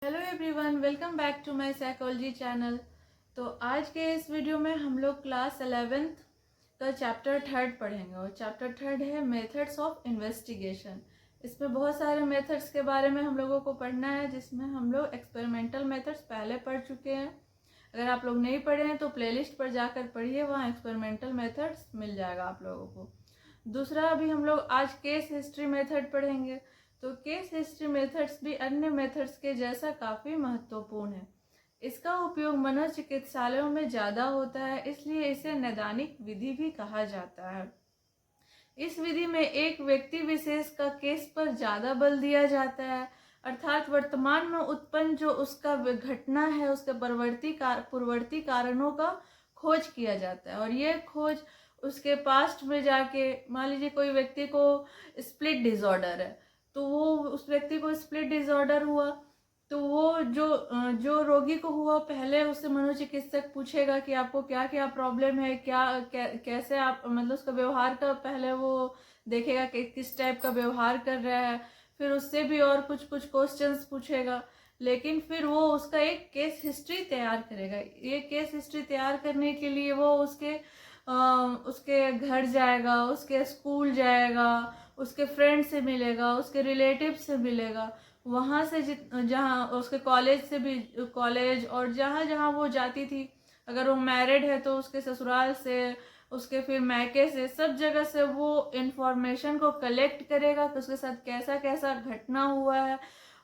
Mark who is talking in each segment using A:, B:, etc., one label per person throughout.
A: Hello everyone, welcome back to my psychology channel. तो आज के इस वीडियो में हम लोग क्लास 11th का चैप्टर 3 पढ़ेंगे और चैप्टर 3 है मेथड्स ऑफ इन्वेस्टिगेशन। इसमें बहुत सारे मेथड्स के बारे में हम लोगों को पढ़ना है, जिसमें हम लोग एक्सपेरिमेंटल मेथड्स पहले पढ़ चुके हैं। अगर आप लोग नहीं पढ़े हैं तो प्लेलिस्ट पर जाकर पढ़िए, वहाँ एक्सपेरिमेंटल मेथड्स मिल जाएगा आप लोगों को। दूसरा, अभी हम लोग आज केस हिस्ट्री मेथड पढ़ेंगे। तो केस हिस्ट्री मेथड्स भी अन्य मेथड्स के जैसा काफ़ी महत्वपूर्ण है। इसका उपयोग मनोचिकित्सालयों में ज़्यादा होता है, इसलिए इसे नैदानिक विधि भी कहा जाता है। इस विधि में एक व्यक्ति विशेष का केस पर ज़्यादा बल दिया जाता है, अर्थात वर्तमान में उत्पन्न जो उसका घटना है उसके पूर्ववर्ती कारणों का खोज किया जाता है। और ये खोज उसके पास्ट में जाके, मान लीजिए कोई व्यक्ति को स्प्लिट डिसऑर्डर है, तो वो उस व्यक्ति को स्प्लिट डिसऑर्डर हुआ, तो वो जो रोगी को हुआ, पहले उससे मनोचिकित्सक पूछेगा कि आपको क्या क्या प्रॉब्लम है, कैसे आप, मतलब उसका व्यवहार का पहले वो देखेगा कि किस टाइप का व्यवहार कर रहा है। फिर उससे भी और कुछ क्वेश्चंस पूछेगा, लेकिन फिर वो उसका एक केस हिस्ट्री तैयार करेगा। ये केस हिस्ट्री तैयार करने के लिए वो उसके घर जाएगा, उसके स्कूल जाएगा, उसके फ्रेंड से मिलेगा, उसके रिलेटिव से मिलेगा, वहाँ से जहाँ उसके कॉलेज से भी, कॉलेज और जहाँ जहाँ वो जाती थी, अगर वो मैरिड है तो उसके ससुराल से, उसके फिर मैके से, सब जगह से वो इन्फॉर्मेशन को कलेक्ट करेगा कि उसके साथ कैसा कैसा घटना हुआ है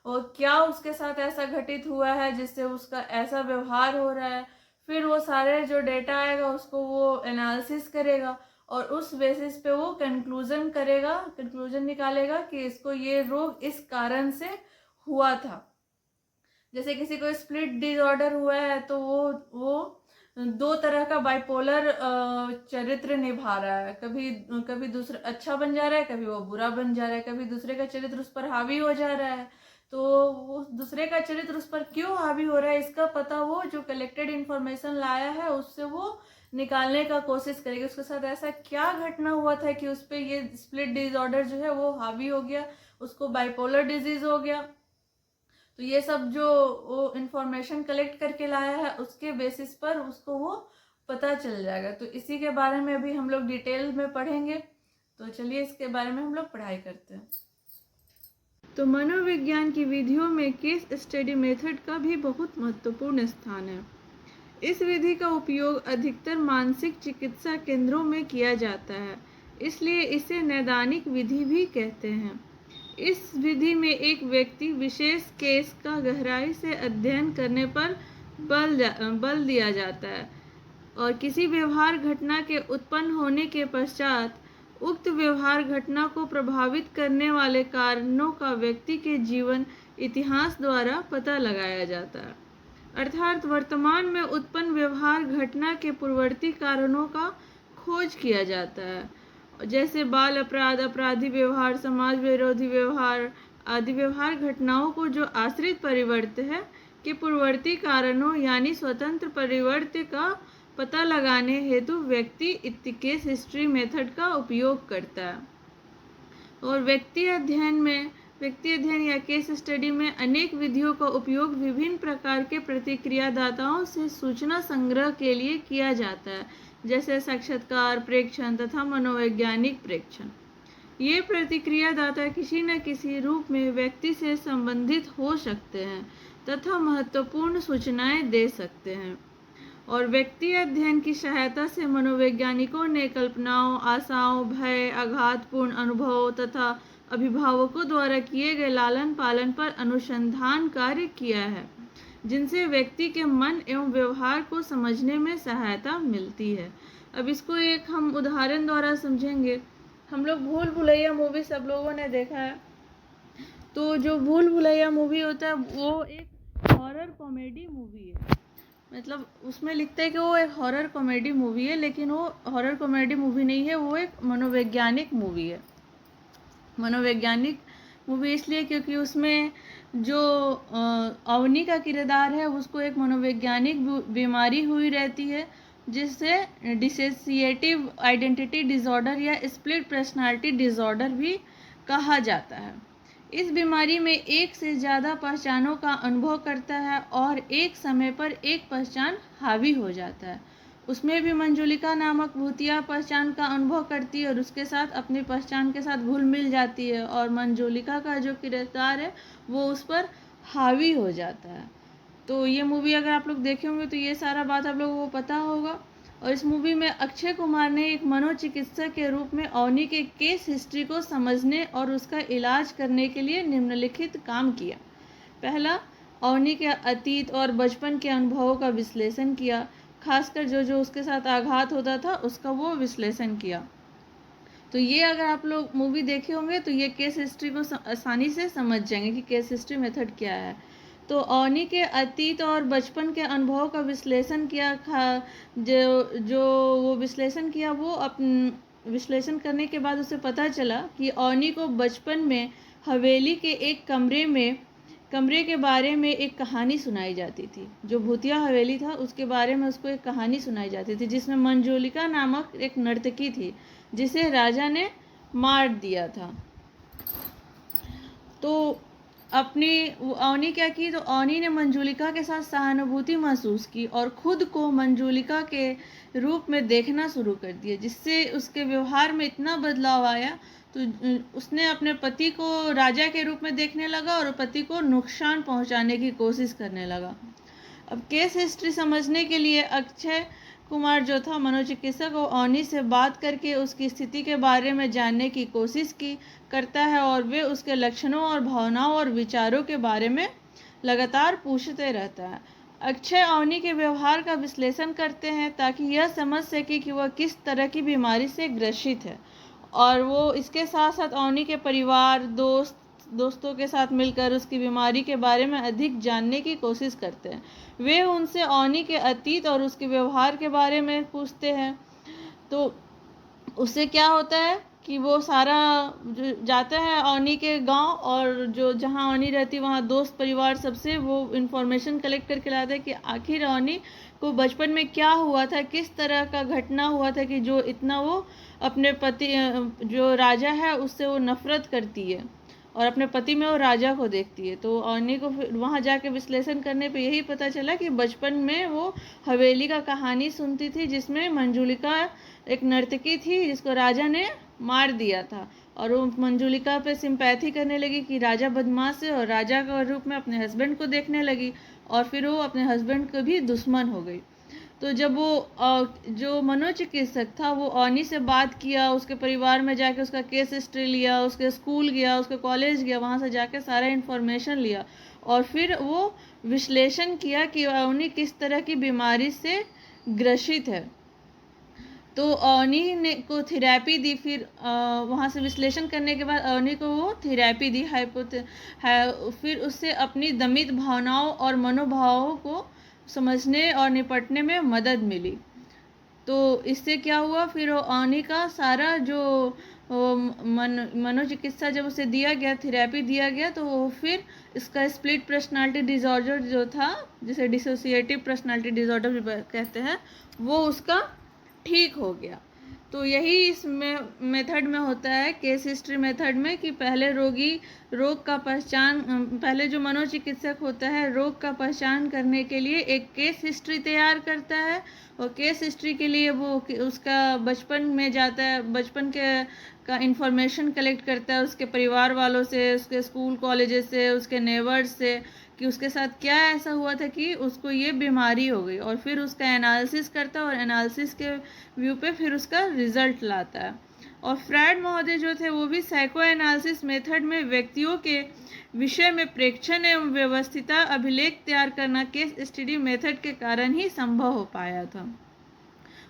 A: और क्या उसके साथ ऐसा घटित हुआ है जिससे उसका ऐसा व्यवहार हो रहा है। फिर वो सारे जो डेटा आएगा उसको वो एनालिसिस करेगा और उस बेसिस पे वो कंक्लूजन निकालेगा कि इसको ये रोग इस कारण से हुआ था। जैसे किसी को स्प्लिट डिसऑर्डर हुआ है तो वो दो तरह का बाइपोलर चरित्र निभा रहा है, कभी दूसरा अच्छा बन जा रहा है, कभी वो बुरा बन जा रहा है, कभी दूसरे का चरित्र उस पर हावी हो जा रहा है। तो वो दूसरे का चरित्र उस पर क्यों हावी हो रहा है, इसका पता वो जो कलेक्टेड इंफॉर्मेशन लाया है उससे वो निकालने का कोशिश करेगी। उसके साथ ऐसा क्या घटना हुआ था कि उस पर ये स्प्लिट डिसऑर्डर जो है वो हावी हो गया, उसको बाइपोलर डिजीज हो गया। तो ये सब जो वो इंफॉर्मेशन कलेक्ट करके लाया है उसके बेसिस पर उसको वो पता चल जाएगा। तो इसी के बारे में भी हम लोग डिटेल में पढ़ेंगे। तो चलिए इसके बारे में हम लोग पढ़ाई करते हैं। तो मनोविज्ञान की विधियों में केस स्टडी मेथड का भी बहुत महत्वपूर्ण स्थान है। इस विधि का उपयोग अधिकतर मानसिक चिकित्सा केंद्रों में किया जाता है, इसलिए इसे नैदानिक विधि भी कहते हैं। इस विधि में एक व्यक्ति विशेष केस का गहराई से अध्ययन करने पर बल दिया जाता है और किसी व्यवहार घटना के उत्पन्न होने के पश्चात उक्त व्यवहार घटना को प्रभावित करने वाले कारणों का व्यक्ति के जीवन इतिहास द्वारा पता लगाया जाता है। अर्थात वर्तमान में उत्पन्न व्यवहार घटना के पूर्ववर्ती कारणों का खोज किया जाता है, जैसे बाल अपराध, अपराधी व्यवहार, समाज विरोधी व्यवहार आदि व्यवहार घटनाओं को जो आश्रित परिवर्त है के पूर्ववर्ती कारणों यानी स्वतंत्र परिवर्त का पता लगाने हेतु व्यक्ति केस हिस्ट्री मेथड का उपयोग करता है। और व्यक्ति अध्ययन या केस स्टडी में अनेक विधियों का उपयोग विभिन्न प्रकार के प्रतिक्रियादाताओं से सूचना संग्रह के लिए किया जाता है, जैसे साक्षात्कार, प्रेक्षण तथा मनोवैज्ञानिक प्रेक्षण। ये प्रतिक्रियादाता किसी न किसी रूप में व्यक्ति से संबंधित हो सकते हैं तथा महत्वपूर्ण सूचनाएं दे सकते हैं। और व्यक्ति अध्ययन की सहायता से मनोवैज्ञानिकों ने कल्पनाओं, आशाओं, भय, आघातपूर्ण अनुभवों तथा अभिभावकों द्वारा किए गए लालन पालन पर अनुसंधान कार्य किया है, जिनसे व्यक्ति के मन एवं व्यवहार को समझने में सहायता मिलती है। अब इसको एक हम उदाहरण द्वारा समझेंगे। हम लोग भूल भुलैया मूवी सब लोगों ने देखा है। तो जो भूल भुलैया मूवी होता है वो एक हॉरर कॉमेडी मूवी है। मतलब उसमें लिखता है कि वो एक हॉरर कॉमेडी मूवी है, लेकिन वो हॉरर कॉमेडी मूवी नहीं है, वो एक मनोवैज्ञानिक मूवी है। मनोवैज्ञानिक मूवी इसलिए क्योंकि उसमें जो अवनी का किरदार है उसको एक मनोवैज्ञानिक बीमारी हुई रहती है, जिससे डिसोसिएटिव आइडेंटिटी डिसऑर्डर या स्प्लिट पर्सनालिटी डिसऑर्डर भी कहा जाता है। इस बीमारी में एक से ज़्यादा पहचानों का अनुभव करता है और एक समय पर एक पहचान हावी हो जाता है। उसमें भी मंजुलिका नामक भूतिया पहचान का अनुभव करती है और उसके साथ अपनी पहचान के साथ घुल मिल जाती है, और मंजुलिका का जो किरदार है वो उस पर हावी हो जाता है। तो ये मूवी अगर आप लोग देखे होंगे तो ये सारा बात आप लोगों को पता होगा। और इस मूवी में अक्षय कुमार ने एक मनोचिकित्सक के रूप में अवनी के केस हिस्ट्री को समझने और उसका इलाज करने के लिए निम्नलिखित काम किया। पहला, अवनी के अतीत और बचपन के अनुभवों का विश्लेषण किया, खासकर जो जो उसके साथ आघात होता था उसका वो विश्लेषण किया। तो ये अगर आप लोग मूवी देखे होंगे तो ये केस हिस्ट्री को आसानी से समझ जाएंगे कि केस हिस्ट्री मेथड क्या है। तो अवनी के अतीत और बचपन के अनुभवों का विश्लेषण किया, जो वो विश्लेषण किया, वो विश्लेषण करने के बाद उसे पता चला कि अवनी को बचपन में हवेली के एक कमरे के बारे में एक कहानी सुनाई जाती थी। जो भूतिया हवेली था उसके बारे में उसको एक कहानी सुनाई जाती थी, जिसमें मंजुलिका नामक एक नर्तकी थी जिसे राजा ने मार दिया था। तो अवनी क्या की, तो अवनी ने मंजुलिका के साथ सहानुभूति महसूस की और खुद को मंजुलिका के रूप में देखना शुरू कर दिया, जिससे उसके व्यवहार में इतना बदलाव आया। तो उसने अपने पति को राजा के रूप में देखने लगा और पति को नुकसान पहुंचाने की कोशिश करने लगा। अब केस हिस्ट्री समझने के लिए अक्षय कुमार जो था मनोचिकित्सक, वो अवनी से बात करके उसकी स्थिति के बारे में जानने की कोशिश करता है और वे उसके लक्षणों और भावनाओं और विचारों के बारे में लगातार पूछते रहता है। अक्षय अवनी के व्यवहार का विश्लेषण करते हैं ताकि यह समझ सके कि वह किस तरह की बीमारी से ग्रसित है, और वो इसके साथ साथ अवनी के परिवार, दोस्तों के साथ मिलकर उसकी बीमारी के बारे में अधिक जानने की कोशिश करते हैं। वे उनसे अवनी के अतीत और उसके व्यवहार के बारे में पूछते हैं। तो उससे क्या होता है कि वो सारा जाता है अवनी के गांव, और जो जहां अवनी रहती वहां दोस्त परिवार सबसे वो इन्फॉर्मेशन कलेक्ट करके लाता है कि आखिर अवनी को बचपन में क्या हुआ था, किस तरह का घटना हुआ था कि जो इतना वो अपने पति जो राजा है उससे वो नफरत करती है और अपने पति में वो राजा को देखती है। तो अवनी को फिर वहाँ जाके विश्लेषण करने पे यही पता चला कि बचपन में वो हवेली का कहानी सुनती थी जिसमें मंजुलिका एक नर्तकी थी जिसको राजा ने मार दिया था, और वो मंजुलिका पे सिंपैथी करने लगी कि राजा बदमाश है, और राजा के रूप में अपने हस्बैंड को देखने लगी, और फिर वो अपने हस्बैंड को भी दुश्मन हो गई। तो जब वो जो मनोचिकित्सक था वो अवनी से बात किया, उसके परिवार में जाके उसका केस हिस्ट्री लिया, उसके स्कूल गया, उसके कॉलेज गया, वहाँ से जाके सारा इन्फॉर्मेशन लिया, और फिर वो विश्लेषण किया कि अवनी किस तरह की बीमारी से ग्रसित है। तो अवनी ने को थेरेपी दी। फिर वहाँ से विश्लेषण करने के बाद अवनी को वो थेरेपी दी फिर उससे अपनी दमित भावनाओं और मनोभावों को समझने और निपटने में मदद मिली। तो इससे क्या हुआ, फिर वो अवनी का सारा जो मनोचिकित्सा जब उसे दिया गया, थेरेपी दिया गया, तो वो फिर इसका स्प्लिट पर्सनालिटी डिसऑर्डर जो था, जिसे डिसोसिएटिव पर्सनालिटी डिसऑर्डर भी कहते हैं, वो उसका ठीक हो गया। तो यही इस मेथड में होता है, केस हिस्ट्री मेथड में, कि पहले पहले जो मनोचिकित्सक होता है रोग का पहचान करने के लिए एक केस हिस्ट्री तैयार करता है, और केस हिस्ट्री के लिए वो उसका बचपन में जाता है, बचपन का इंफॉर्मेशन कलेक्ट करता है उसके परिवार वालों से, उसके स्कूल कॉलेजेस से, उसके नेबर्स से, कि उसके साथ क्या ऐसा हुआ था कि उसको ये बीमारी हो गई, और फिर उसका एनालिसिस करता है और एनालिसिस के व्यू पे फिर उसका रिजल्ट लाता है। और फ्रायड महोदय जो थे वो भी साइको एनालिसिस मेथड में व्यक्तियों के विषय में प्रेक्षण एवं व्यवस्थिता अभिलेख तैयार करना केस स्टडी मेथड के कारण ही संभव हो पाया था।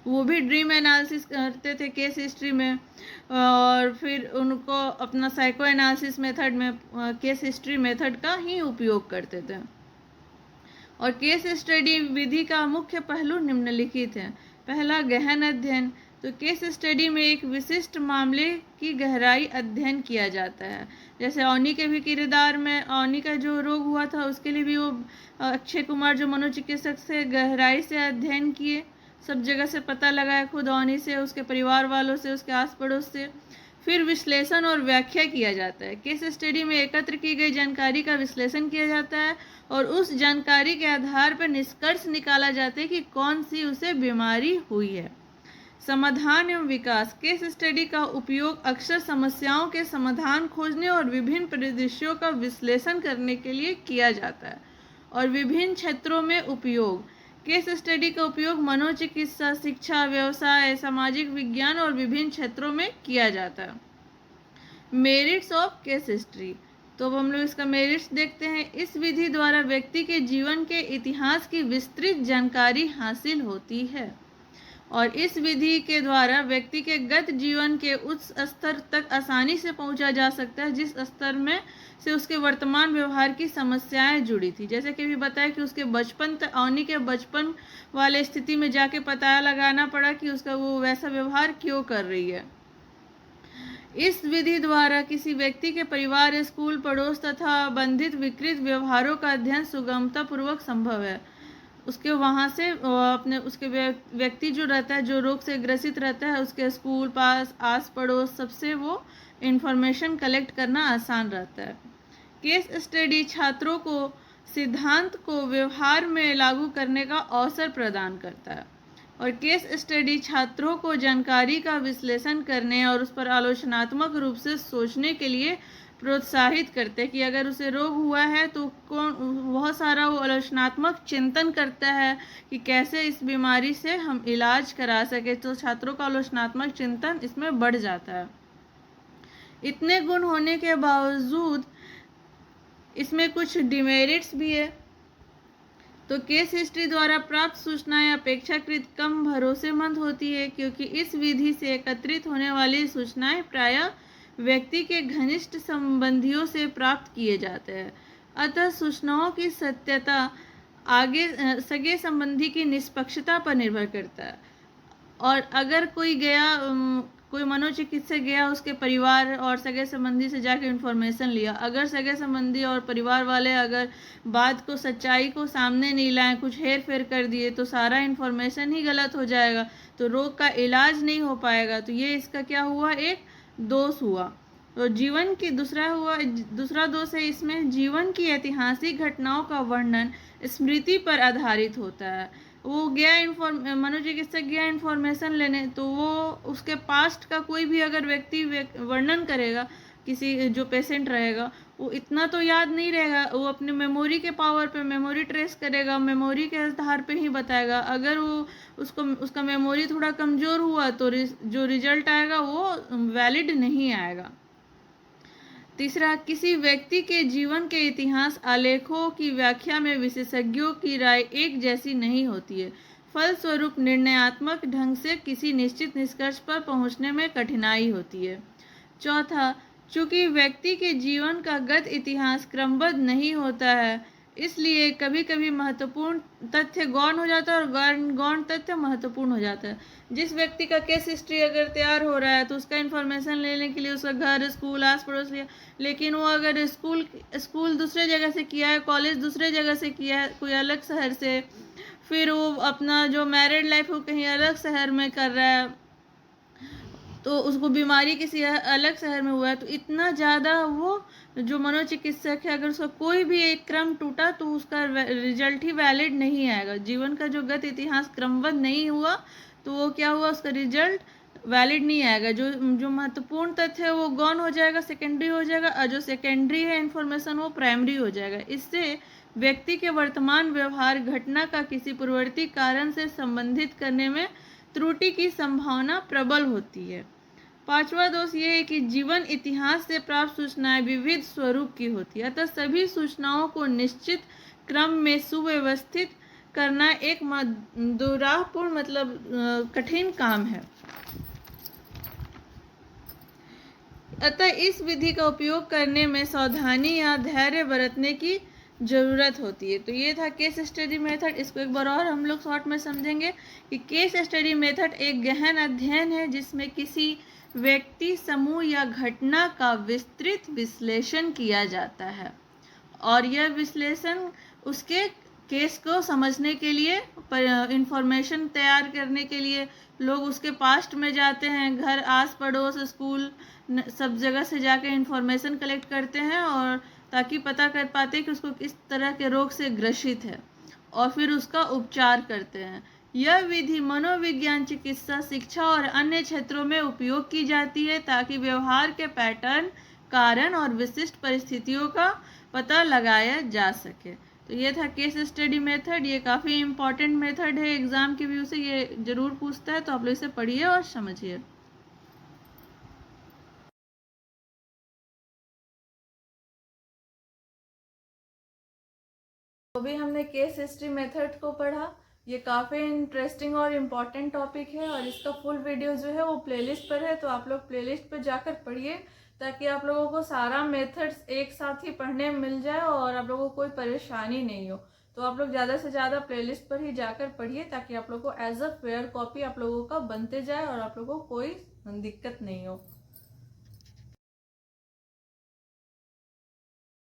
A: वो भी ड्रीम एनालिसिस करते थे केस हिस्ट्री में, और फिर उनको अपना साइको एनालिसिस मेथड में केस हिस्ट्री मेथड का ही उपयोग करते थे। और केस स्टडी विधि का मुख्य पहलू निम्नलिखित है। पहला, गहन अध्ययन। तो केस स्टडी में एक विशिष्ट मामले की गहराई अध्ययन किया जाता है। जैसे अवनी के भी किरदार में अवनी का जो रोग हुआ था उसके लिए भी वो अक्षय कुमार जो मनोचिकित्सक से गहराई से अध्ययन किए, सब जगह से पता लगाया, खुद अवनी से, उसके परिवार वालों से, उसके आस पड़ोस से। फिर विश्लेषण और व्याख्या किया जाता है। केस स्टडी में एकत्र की गई जानकारी का विश्लेषण किया जाता है और उस जानकारी के आधार पर निष्कर्ष निकाला जाता है कि कौन सी उसे बीमारी हुई है। समाधान एवं विकास। केस स्टडी का उपयोग अक्सर समस्याओं के समाधान खोजने और विभिन्न परिदृश्यों का विश्लेषण करने के लिए किया जाता है। और विभिन्न क्षेत्रों में उपयोग। केस स्टडी का उपयोग मनोचिकित्सा, शिक्षा, व्यवसाय, सामाजिक विज्ञान और विभिन्न क्षेत्रों में किया जाता है। Merits of case history. तो अब हम लोग इसका मेरिट्स देखते हैं। इस विधि द्वारा व्यक्ति के जीवन के इतिहास की विस्तृत जानकारी हासिल होती है और इस विधि के द्वारा व्यक्ति के गत जीवन के उस स्तर तक आसानी से पहुंचा जा सकता है जिस स्तर में से उसके वर्तमान व्यवहार की समस्याएं जुड़ी थी। जैसे कि भी बताया कि उसके बचपन वाले स्थिति में जाके पता लगाना पड़ा कि उसका वो वैसा व्यवहार क्यों कर रही है। इस विधि द्वारा किसी व्यक्ति के परिवार, स्कूल, पड़ोस तथा बंधित विकृत व्यवहारों का अध्ययन सुगमता पूर्वक संभव है। उसके वहाँ से उसके व्यक्ति जो रहता है, जो रोग से ग्रसित रहता है, उसके स्कूल, पास, आस पड़ोस सबसे वो इन्फॉर्मेशन कलेक्ट करना आसान रहता है। केस स्टडी छात्रों को सिद्धांत को व्यवहार में लागू करने का अवसर प्रदान करता है और केस स्टडी छात्रों को जानकारी का विश्लेषण करने और उस पर आलोचनात्मक रूप से सोचने के लिए प्रोत्साहित करते हैं कि अगर उसे रोग हुआ है तो बहुत सारा वो आलोचनात्मक चिंतन करता है कि कैसे इस बीमारी से हम इलाज करा सके। तो छात्रों का आलोचनात्मक चिंतन इसमें बढ़ जाता है। इतने गुण होने के बावजूद इसमें कुछ डिमेरिट्स भी है। तो केस हिस्ट्री द्वारा प्राप्त सूचनाएं अपेक्षाकृत कम भरोसेमंद होती है क्योंकि इस विधि से एकत्रित होने वाली सूचनाएं प्रायः व्यक्ति के घनिष्ठ संबंधियों से प्राप्त किए जाते हैं। अतः सूचनाओं की सत्यता आगे सगे संबंधी की निष्पक्षता पर निर्भर करता है। और अगर कोई मनोचिकित्सक गया, उसके परिवार और सगे संबंधी से जाकर इन्फॉर्मेशन लिया, अगर सगे संबंधी और परिवार वाले अगर बात को, सच्चाई को सामने नहीं लाए, कुछ हेर फेर कर दिए, तो सारा इन्फॉर्मेशन ही गलत हो जाएगा, तो रोग का इलाज नहीं हो पाएगा। तो ये इसका क्या हुआ, एक दोष हुआ। तो जीवन की दूसरा दोष है इसमें, जीवन की ऐतिहासिक घटनाओं का वर्णन स्मृति पर आधारित होता है। वो गया मनोचिकित्सक गया इन्फॉर्मेशन लेने, तो वो उसके पास्ट का कोई भी अगर व्यक्ति वर्णन करेगा, किसी जो पेशेंट रहेगा, वो इतना तो याद नहीं रहेगा, वो अपने मेमोरी के पावर पे मेमोरी ट्रेस करेगा, मेमोरी के आधार पे ही बताएगा। अगर वो उसका मेमोरी थोड़ा कमज़ोर हुआ तो जो रिजल्ट आएगा वो वैलिड नहीं आएगा। तीसरा, किसी व्यक्ति के जीवन के इतिहास आलेखों की व्याख्या में विशेषज्ञों की राय एक जैसी नहीं होती है। फलस्वरूप निर्णयात्मक ढंग से किसी निश्चित निष्कर्ष पर पहुंचने में कठिनाई होती है। चौथा, चूँकि व्यक्ति के जीवन का गत इतिहास क्रमबद्ध नहीं होता है, इसलिए कभी कभी महत्वपूर्ण तथ्य गौण हो जाता है और गौण तथ्य महत्वपूर्ण हो जाता है। जिस व्यक्ति का केस हिस्ट्री अगर तैयार हो रहा है तो उसका इन्फॉर्मेशन लेने के लिए उसका घर, स्कूल, आस पड़ोस लिया, लेकिन वो अगर स्कूल दूसरे जगह से किया है, कॉलेज दूसरे जगह से किया है, कोई अलग शहर से, फिर वो अपना जो मैरिड लाइफ वो कहीं अलग शहर में कर रहा है, तो उसको बीमारी किसी अलग शहर में हुआ है, तो इतना ज़्यादा वो जो मनोचिकित्सक है, अगर उसका कोई भी एक क्रम टूटा तो उसका रिजल्ट ही वैलिड नहीं आएगा। जीवन का जो गत इतिहास क्रमबद्ध नहीं हुआ तो वो क्या हुआ, उसका रिजल्ट वैलिड नहीं आएगा। जो महत्वपूर्ण तथ्य है वो गौण हो जाएगा, सेकेंडरी हो जाएगा, और जो सेकेंडरी है इन्फॉर्मेशन वो प्राइमरी हो जाएगा। इससे व्यक्ति के वर्तमान व्यवहार घटना का किसी पूर्ववर्ती कारण से संबंधित करने में त्रुटि की संभावना प्रबल होती है। पांचवा दोष ये है कि जीवन इतिहास से प्राप्त सूचनाएं विविध स्वरूप की होती है, अतः सभी सूचनाओं को निश्चित क्रम में सुव्यवस्थित करना एक दुरापूर्ण कठिन काम है। अतः इस विधि का उपयोग करने में सावधानी या धैर्य बरतने की जरूरत होती है। तो ये था केस स्टडी मेथड। इसको एक बार और हम लोग शॉर्ट में समझेंगे कि केस स्टडी मेथड एक गहन अध्ययन है जिसमें किसी व्यक्ति, समूह या घटना का विस्तृत विश्लेषण किया जाता है और यह विश्लेषण उसके केस को समझने के लिए, इंफॉर्मेशन तैयार करने के लिए लोग उसके पास्ट में जाते हैं, घर आस पड़ोस स्कूल सब जगह से जाकर इंफॉर्मेशन कलेक्ट करते हैं और ताकि पता कर पाते कि उसको किस तरह के रोग से ग्रसित है और फिर उसका उपचार करते हैं। यह विधि मनोविज्ञान, चिकित्सा, शिक्षा और अन्य क्षेत्रों में उपयोग की जाती है ताकि व्यवहार के पैटर्न, कारण और विशिष्ट परिस्थितियों का पता लगाया जा सके। तो ये था केस स्टडी मेथड। ये काफ़ी इम्पॉर्टेंट मेथड है, एग्जाम के व्यू से ये जरूर पूछता है, तो आप लोग इसे पढ़िए और समझिए। तो भी हमने केस हिस्ट्री मेथड को पढ़ा। ये काफ़ी इंटरेस्टिंग और इम्पॉर्टेंट टॉपिक है और इसका फुल वीडियो जो है वो प्लेलिस्ट पर है, तो आप लोग प्लेलिस्ट पर जाकर पढ़िए ताकि आप लोगों को सारा मेथड्स एक साथ ही पढ़ने मिल जाए और आप लोगों को कोई परेशानी नहीं हो। तो आप लोग ज़्यादा से ज़्यादा प्लेलिस्ट पर ही जाकर पढ़िए ताकि आप लोगों को एज अ फेयर कॉपी आप लोगों का बनते जाए और आप लोगों को कोई दिक्कत नहीं हो।